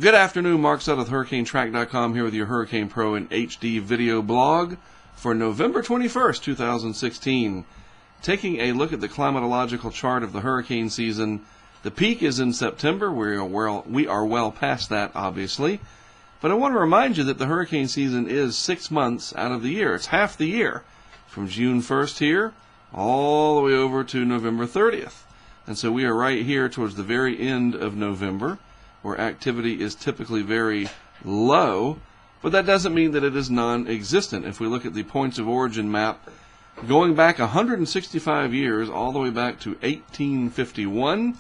Good afternoon, Mark Sutton with HurricaneTrack.com here with your Hurricane Pro and HD video blog for November 21st, 2016. Taking a look at the climatological chart of the hurricane season, the peak is in September. We are well past that, obviously. But I want to remind you that the hurricane season is 6 months out of the year. It's half the year, from June 1st here all the way over to November 30th. And so we are right here towards the very end of November, where activity is typically very low, but that doesn't mean that it is non-existent. If we look at the points of origin map, going back 165 years, all the way back to 1851,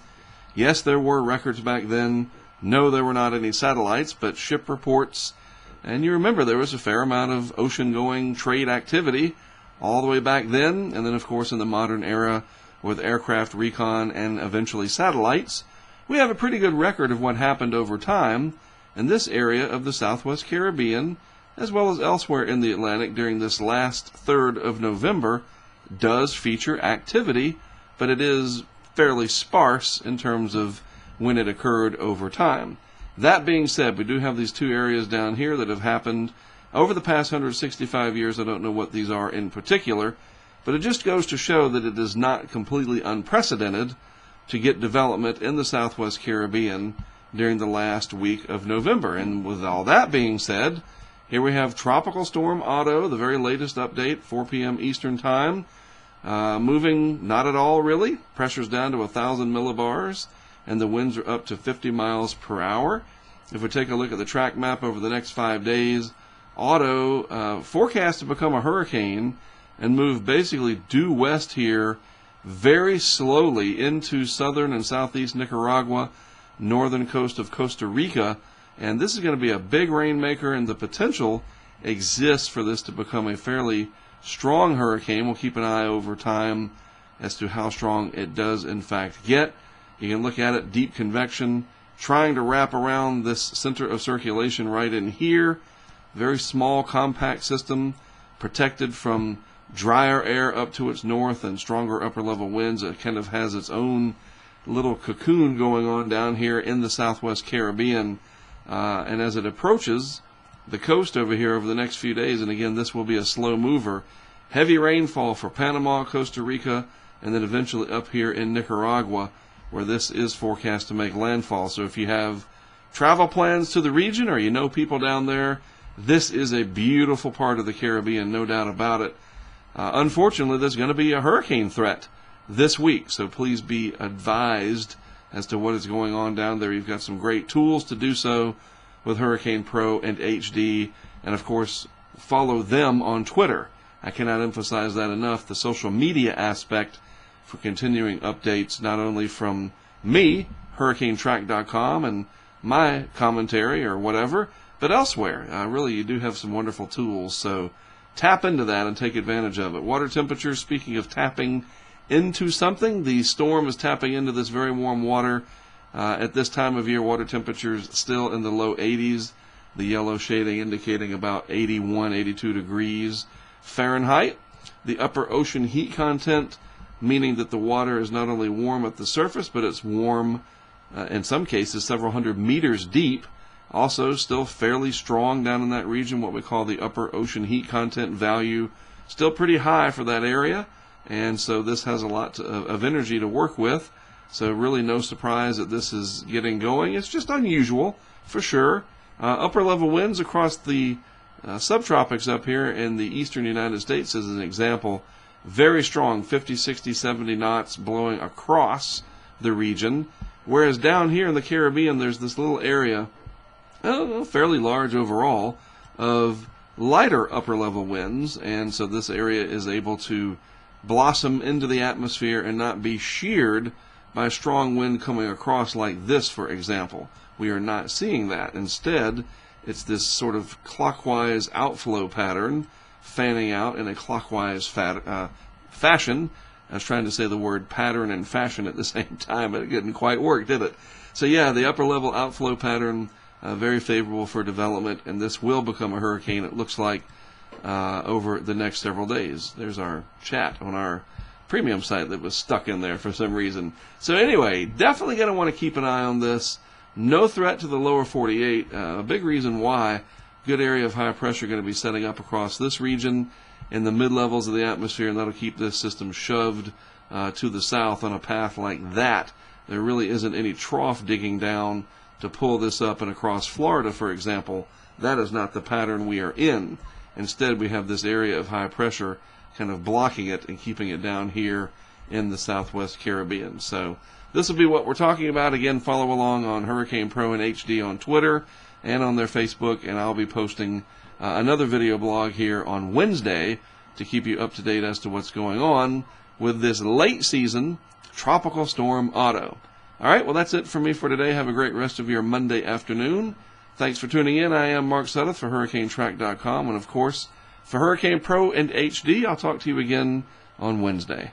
yes, there were records back then. No, there were not any satellites, but ship reports. And you remember there was a fair amount of ocean-going trade activity all the way back then, and then, of course, in the modern era with aircraft recon and eventually satellites, we have a pretty good record of what happened over time in this area of the Southwest Caribbean, as well as elsewhere in the Atlantic during this last third of November. Does feature activity, but it is fairly sparse in terms of when it occurred over time. That being said, we do have these two areas down here that have happened over the past 165 years. I don't know what these are in particular, but it just goes to show that it is not completely unprecedented to get development in the Southwest Caribbean during the last week of November. And with all that being said, here we have Tropical Storm Otto, the very latest update, 4 p.m. Eastern Time, moving not at all really. Pressure's down to 1,000 millibars, and the winds are up to 50 miles per hour. If we take a look at the track map over the next 5 days, Otto forecast to become a hurricane and move basically due west here very slowly into southern and southeast Nicaragua, northern coast of Costa Rica, and this is going to be a big rainmaker, and the potential exists for this to become a fairly strong hurricane. We'll keep an eye over time as to how strong it does in fact get. You can look at it, deep convection, trying to wrap around this center of circulation right in here. Very small, compact system, protected from drier air up to its north and stronger upper level winds. It kind of has its own little cocoon going on down here in the Southwest Caribbean, and as it approaches the coast over here over the next few days, and again this will be a slow mover, heavy rainfall for Panama, Costa Rica, and then eventually up here in Nicaragua, where this is forecast to make landfall. So if you have travel plans to the region or you know people down there, this is a beautiful part of the Caribbean, no doubt about it. Unfortunately, there's going to be a hurricane threat this week, so please be advised as to what is going on down there. You've got some great tools to do so with Hurricane Pro and HD, and of course, follow them on Twitter. I cannot emphasize that enough, the social media aspect for continuing updates, not only from me, HurricaneTrack.com, and my commentary or whatever, but elsewhere. Really, you do have some wonderful tools, so tap into that and take advantage of it. Water temperatures, speaking of tapping into something, the storm is tapping into this very warm water. At this time of year, water temperatures still in the low 80s. The yellow shading indicating about 81, 82 degrees Fahrenheit. The upper ocean heat content, meaning that the water is not only warm at the surface, but it's warm, in some cases, several hundred meters deep. Also, still fairly strong down in that region, what we call the upper ocean heat content value. Still pretty high for that area, and so this has a lot of energy to work with. So really no surprise that this is getting going. It's just unusual, for sure. Upper level winds across the subtropics up here in the eastern United States, as an example, very strong, 50, 60, 70 knots blowing across the region. Whereas down here in the Caribbean, there's this little area, fairly large overall, of lighter upper level winds, and so this area is able to blossom into the atmosphere and not be sheared by a strong wind coming across like this, for example. We are not seeing that. Instead, it's this sort of clockwise outflow pattern fanning out in a clockwise fashion. I was trying to say the word pattern and fashion at the same time, but it didn't quite work, did it? So yeah, the upper level outflow pattern, very favorable for development, and this will become a hurricane, it looks like, over the next several days. There's our chat on our premium site that was stuck in there for some reason. So anyway, definitely going to want to keep an eye on this. No threat to the lower 48. A big reason why. Good area of high pressure going to be setting up across this region in the mid-levels of the atmosphere, and that'll keep this system shoved to the south on a path like that. There really isn't any trough digging down to pull this up and across Florida, for example. That is not the pattern we are in. Instead, we have this area of high pressure kind of blocking it and keeping it down here in the southwest Caribbean. So this will be what we're talking about. Again, follow along on Hurricane Pro and HD on Twitter and on their Facebook, and I'll be posting another video blog here on Wednesday to keep you up to date as to what's going on with this late season Tropical Storm Otto. All right, well, that's it for me for today. Have a great rest of your Monday afternoon. Thanks for tuning in. I am Mark Sudduth for HurricaneTrack.com, and of course, for Hurricane Pro and HD, I'll talk to you again on Wednesday.